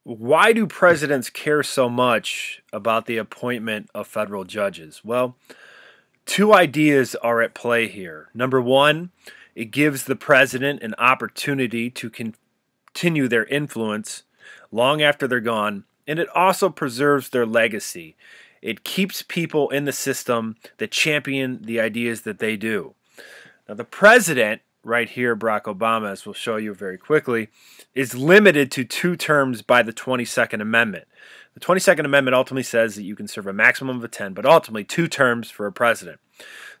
Why do presidents care so much about the appointment of federal judges? Well, two ideas are at play here. Number one, it gives the president an opportunity to continue their influence long after they're gone, and it also preserves their legacy. It keeps people in the system that champion the ideas that they do. Now, the president, right here, Barack Obama, as we'll show you very quickly, is limited to 2 terms by the 22nd Amendment. The 22nd Amendment ultimately says that you can serve a maximum of 10, but ultimately 2 terms for a president.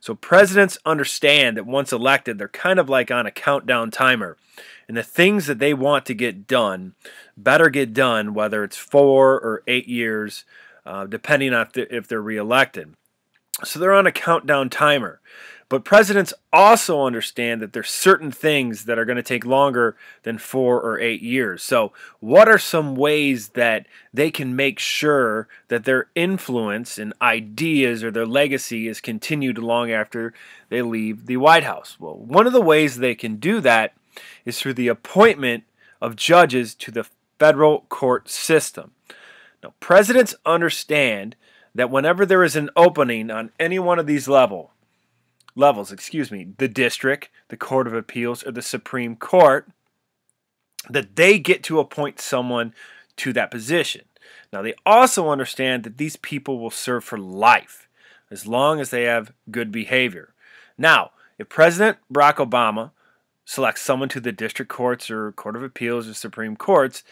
So presidents understand that once elected, they're kind of like on a countdown timer. And the things that they want to get done better get done, whether it's 4 or 8 years, depending on if they're reelected. So they're on a countdown timer. But presidents also understand that there's certain things that are going to take longer than 4 or 8 years. So what are some ways that they can make sure that their influence and ideas or their legacy is continued long after they leave the White House? Well, one of the ways they can do that is through the appointment of judges to the federal court system. Now, presidents understand that whenever there is an opening on any one of these levels, the district, the Court of Appeals, or the Supreme Court, that they get to appoint someone to that position. Now, they also understand that these people will serve for life as long as they have good behavior. Now, if President Barack Obama selects someone to the district courts or Court of Appeals or Supreme Courts,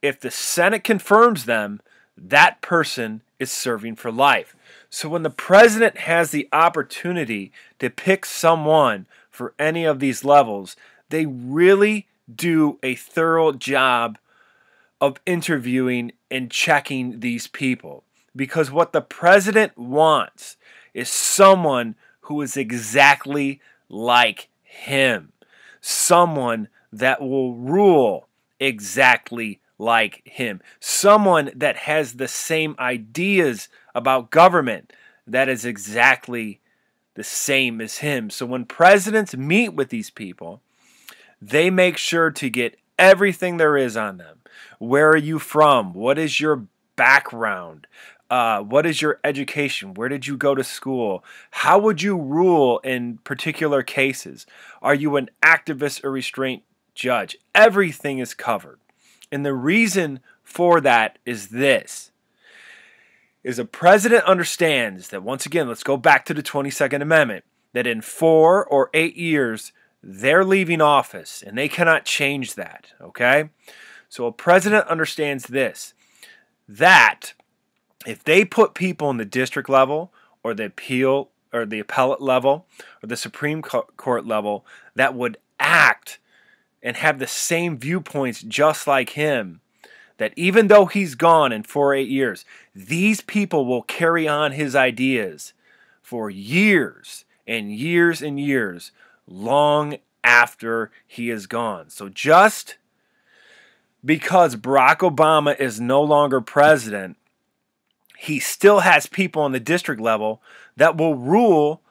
if the Senate confirms them, that person is serving for life. So when the president has the opportunity to pick someone for any of these levels, they really do a thorough job of interviewing and checking these people. Because what the president wants is someone who is exactly like him. Someone that will rule exactly like him. Someone that has the same ideas about government that is exactly the same as him. So when presidents meet with these people, they make sure to get everything there is on them. Where are you from? What is your background? What is your education? Where did you go to school? How would you rule in particular cases? Are you an activist or restraint judge? Everything is covered. And the reason for that is this. Is a president understands that, once again, let's go back to the 22nd Amendment, that in 4 or 8 years, they're leaving office and they cannot change that, okay? So a president understands this, that if they put people in the district level or the appeal or the appellate level or the Supreme Court level that would act and have the same viewpoints just like him, that even though he's gone in 4 or 8 years, these people will carry on his ideas for years and years and years, long after he is gone. So just because Barack Obama is no longer president, he still has people on the district level that will rule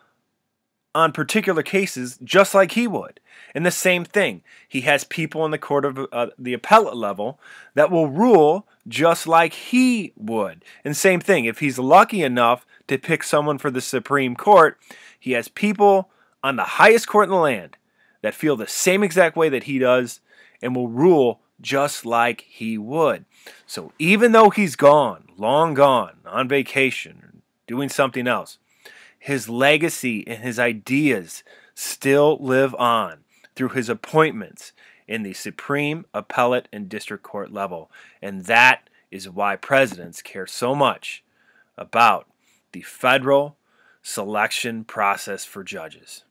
on particular cases just like he would. And the same thing, he has people in the court of the appellate level that will rule just like he would. And same thing, if he's lucky enough to pick someone for the Supreme Court, he has people on the highest court in the land that feel the same exact way that he does and will rule just like he would. So even though he's gone, long gone, on vacation, doing something else, his legacy and his ideas still live on through his appointments in the Supreme, Appellate, and District Court level. And that is why presidents care so much about the federal selection process for judges.